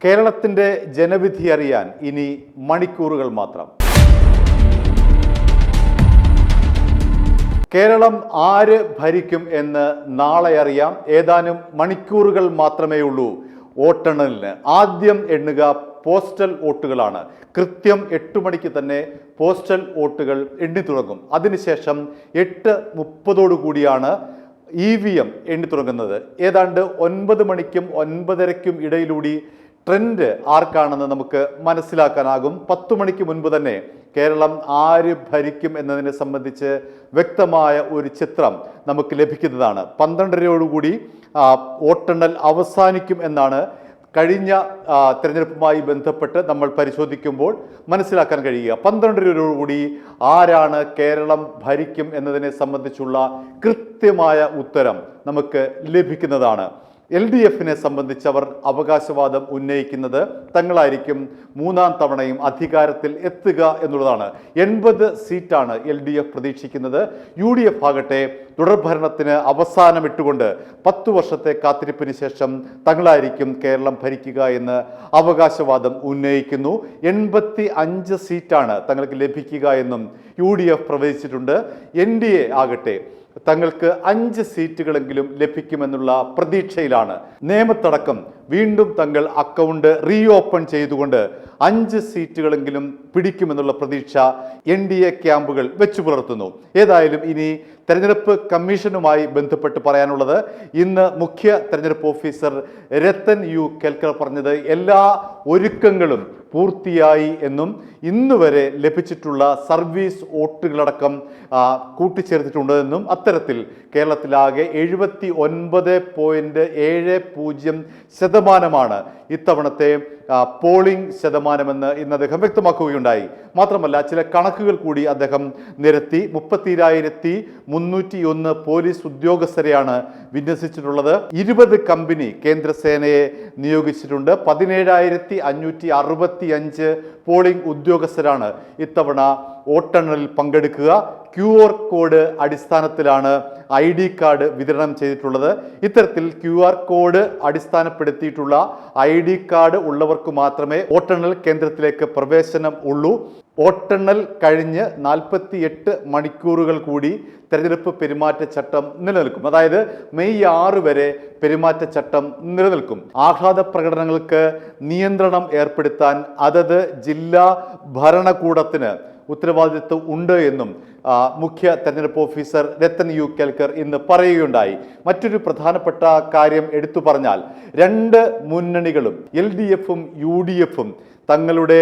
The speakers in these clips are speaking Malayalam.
കേരളത്തിന്റെ ജനവിധി അറിയാൻ ഇനി മണിക്കൂറുകൾ മാത്രം. കേരളം ആര് ഭരിക്കും എന്ന് നാളെ അറിയാം. ഏതാനും മണിക്കൂറുകൾ മാത്രമേ ഉള്ളൂ വോട്ടെണ്ണലിന്. ആദ്യം എണ്ണുക പോസ്റ്റൽ വോട്ടുകളാണ്. കൃത്യം 8 മണിക്ക് തന്നെ പോസ്റ്റൽ വോട്ടുകൾ എണ്ണി തുടങ്ങും. അതിനുശേഷം 8:30 കൂടിയാണ് EVM എണ്ണി തുടങ്ങുന്നത്. ഏതാണ്ട് 9 മണിക്കും 9:30ക്കും ഇടയിലൂടെ ട്രെൻഡ് ആർക്കാണെന്ന് നമുക്ക് മനസ്സിലാക്കാനാകും. 10 മണിക്ക് മുൻപ് തന്നെ കേരളം ആര് ഭരിക്കും എന്നതിനെ സംബന്ധിച്ച് വ്യക്തമായ ഒരു ചിത്രം നമുക്ക് ലഭിക്കുന്നതാണ്. 12:30 വോട്ടെണ്ണൽ അവസാനിക്കും എന്നാണ് കഴിഞ്ഞ തെരഞ്ഞെടുപ്പുമായി ബന്ധപ്പെട്ട് നമ്മൾ പരിശോധിക്കുമ്പോൾ മനസ്സിലാക്കാൻ കഴിയുക. 12:30 ആരാണ് കേരളം ഭരിക്കും എന്നതിനെ സംബന്ധിച്ചുള്ള കൃത്യമായ ഉത്തരം നമുക്ക് ലഭിക്കുന്നതാണ്. LDFനെ സംബന്ധിച്ചവർ അവകാശവാദം ഉന്നയിക്കുന്നത് തങ്ങളായിരിക്കും 3ാം തവണയും അധികാരത്തിൽ എത്തുക എന്നുള്ളതാണ്. 80 സീറ്റാണ് LDF പ്രതീക്ഷിക്കുന്നത്. UDF ആകട്ടെ തുടർഭരണത്തിന് അവസാനമിട്ടുകൊണ്ട് 10 വർഷത്തെ കാത്തിരിപ്പിന് ശേഷം തങ്ങളായിരിക്കും കേരളം ഭരിക്കുക എന്ന് അവകാശവാദം ഉന്നയിക്കുന്നു. 85 സീറ്റാണ് തങ്ങൾക്ക് ലഭിക്കുക എന്നും UDF പ്രവചിച്ചിട്ടുണ്ട്. NDA ആകട്ടെ തങ്ങൾക്ക് 5 സീറ്റുകളെങ്കിലും ലഭിക്കുമെന്നുള്ള പ്രതീക്ഷയിലാണ്. നിയമത്തടക്കം വീണ്ടും തങ്ങൾ അക്കൗണ്ട് റീഓപ്പൺ ചെയ്തുകൊണ്ട് 5 സീറ്റുകളെങ്കിലും പിടിക്കുമെന്നുള്ള പ്രതീക്ഷ NDA ക്യാമ്പുകൾ വെച്ചു പുലർത്തുന്നു. ഏതായാലും ഇനി തെരഞ്ഞെടുപ്പ് കമ്മീഷനുമായി ബന്ധപ്പെട്ട് പറയാനുള്ളത്, ഇന്ന് മുഖ്യ തെരഞ്ഞെടുപ്പ് ഓഫീസർ രത്തൻ യു കെൽക്കർ പറഞ്ഞത് എല്ലാ ഒരുക്കങ്ങളും പൂർത്തിയായി എന്നും ഇന്നുവരെ ലഭിച്ചിട്ടുള്ള സർവീസ് വോട്ടുകളടക്കം കൂട്ടിച്ചേർത്തിട്ടുണ്ടെന്നും അത്തരത്തിൽ കേരളത്തിലാകെ 79.70% ഇത്തവണത്തെ പോളിംഗ് ശതമാനമെന്ന് ഇന്ന് അദ്ദേഹം വ്യക്തമാക്കുകയുണ്ടായി. മാത്രമല്ല ചില കണക്കുകൾ കൂടി അദ്ദേഹം നിരത്തി. 32,301 പോലീസ് ഉദ്യോഗസ്ഥരെയാണ് വിന്യസിച്ചിട്ടുള്ളത്. 20 കമ്പനി കേന്ദ്രസേനയെ നിയോഗിച്ചിട്ടുണ്ട്. 17,565 പോളിംഗ് ഉദ്യോഗസ്ഥരാണ് ഇത്തവണ വോട്ടെണ്ണലിൽ പങ്കെടുക്കുക. QR കോഡ് അടിസ്ഥാനത്തിലാണ് ID കാർഡ് വിതരണം ചെയ്തിട്ടുള്ളത്. ഇത്തരത്തിൽ QR കോഡ് അടിസ്ഥാനപ്പെടുത്തിയിട്ടുള്ള ID കാർഡ് ഉള്ളവർക്ക് മാത്രമേ വോട്ടെണ്ണൽ കേന്ദ്രത്തിലേക്ക് പ്രവേശനം ഉള്ളൂ. വോട്ടെണ്ണൽ കഴിഞ്ഞ് 48 മണിക്കൂറുകൾ കൂടി തെരഞ്ഞെടുപ്പ് പെരുമാറ്റച്ചട്ടം നിലനിൽക്കും. അതായത് മെയ് 6 വരെ പെരുമാറ്റച്ചട്ടം നിലനിൽക്കും. ആഹ്ലാദ പ്രകടനങ്ങൾക്ക് നിയന്ത്രണം ഏർപ്പെടുത്താൻ അതത് ജില്ലാ ഭരണകൂടത്തിന് ഉത്തരവാദിത്വം ഉണ്ട് എന്നും മുഖ്യ തെരഞ്ഞെടുപ്പ് ഓഫീസർ രത്തൻ യു കെൽക്കർ ഇന്ന് പറയുകയുണ്ടായി. മറ്റൊരു പ്രധാനപ്പെട്ട കാര്യം എടുത്തു പറഞ്ഞാൽ 2 മുന്നണികളും LDFും UDFും തങ്ങളുടെ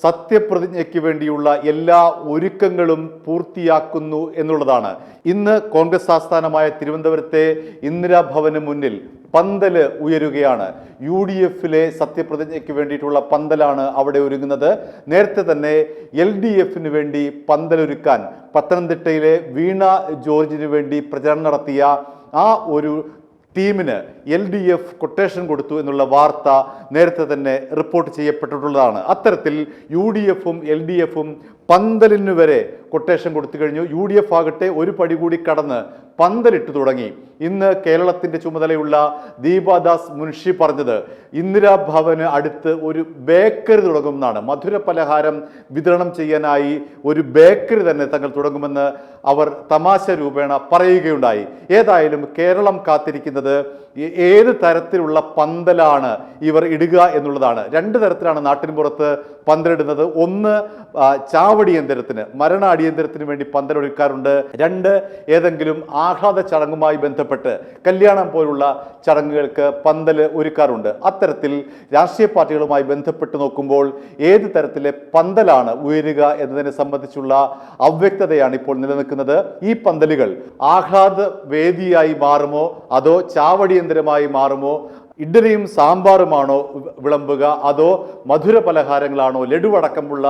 സത്യപ്രതിജ്ഞയ്ക്ക് വേണ്ടിയുള്ള എല്ലാ ഒരുക്കങ്ങളും പൂർത്തിയാക്കുന്നു എന്നുള്ളതാണ്. ഇന്ന് കോൺഗ്രസ് ആസ്ഥാനമായ തിരുവനന്തപുരത്തെ ഇന്ദിരാഭവന് മുന്നിൽ പന്തല് ഉയരുകയാണ്. UDFിലെ സത്യപ്രതിജ്ഞയ്ക്ക് വേണ്ടിയിട്ടുള്ള പന്തലാണ് അവിടെ ഒരുങ്ങുന്നത്. നേരത്തെ തന്നെ LDFിന് വേണ്ടി പന്തലൊരുക്കാൻ പത്തനംതിട്ടയിലെ വീണ ജോർജിന് വേണ്ടി പ്രചരണം നടത്തിയ ആ ഒരു ടീമിന് LDF കൊട്ടേഷൻ കൊടുത്തു എന്നുള്ള വാർത്ത നേരത്തെ തന്നെ റിപ്പോർട്ട് ചെയ്യപ്പെട്ടിട്ടുള്ളതാണ്. അത്തരത്തിൽ UDFും LDFും പന്തലിന് വരെ കൊട്ടേഷൻ കൊടുത്തു കഴിഞ്ഞു. UDF ആകട്ടെ ഒരു പടി കൂടി കടന്ന് പന്തലിട്ട് തുടങ്ങി. ഇന്ന് കേരളത്തിന്റെ ചുമതലയുള്ള ദീപാദാസ് മുൻഷി പറഞ്ഞത് ഇന്ദിരാഭവന് അടുത്ത് ഒരു ബേക്കറി തുടങ്ങുമെന്നാണ്. മധുര പലഹാരം വിതരണം ചെയ്യാനായി ഒരു ബേക്കറി തന്നെ തങ്ങൾ തുടങ്ങുമെന്ന് അവർ തമാശ രൂപേണ പറയുകയുണ്ടായി. ഏതായാലും കേരളം കാത്തിരിക്കുന്നത് ഏത് തരത്തിലുള്ള പന്തലാണ് ഇവർ ഇടുക എന്നുള്ളതാണ്. 2 തരത്തിലാണ് നാട്ടിൻ പുറത്ത് പന്തലിടുന്നത്. ഒന്ന് ചാവടി യന്ത്രത്തിന്, മരണ അടിയന്തരത്തിന് വേണ്ടി പന്തലൊരുക്കാറുണ്ട്. 2 ഏതെങ്കിലും ആഹ്ലാദ ചടങ്ങുമായി ബന്ധപ്പെട്ട് കല്യാണം പോലുള്ള ചടങ്ങുകൾക്ക് പന്തൽ ഒരുക്കാറുണ്ട്. അത്തരത്തിൽ രാഷ്ട്രീയ പാർട്ടികളുമായി ബന്ധപ്പെട്ട് നോക്കുമ്പോൾ ഏത് തരത്തിലെ പന്തലാണ് ഉയരുക എന്നതിനെ സംബന്ധിച്ചുള്ള അവ്യക്തതയാണ് ഇപ്പോൾ നിലനിൽക്കുന്നത്. ഈ പന്തലുകൾ ആഹ്ലാദ വേദിയായി മാറുമോ അതോ ചാവടിയന്തരമായി മാറുമോ? ഇഡ്ഡലിയും സാമ്പാറുമാണോ വിളമ്പുക അതോ മധുര പലഹാരങ്ങളാണോ, ലഡുവടക്കമുള്ള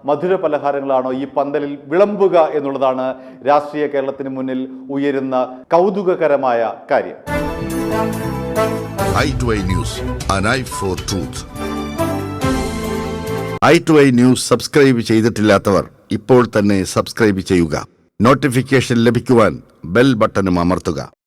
മധുര പലഹാരങ്ങളാണോ ഈ പന്തലിൽ വിളമ്പുക എന്നുള്ളതാണ് രാഷ്ട്രീയ കേരളത്തിന് മുന്നിൽ ഉയരുന്ന കൗതുകകരമായ കാര്യം. i2i News, an eye for truth. i2i News subscribe ചെയ്തിട്ടില്ലാത്തവർ ഇപ്പോൾ തന്നെ സബ്സ്ക്രൈബ് ചെയ്യുക. നോട്ടിഫിക്കേഷൻ ലഭിക്കുവാൻ ബെൽ ബട്ടണും അമർത്തുക.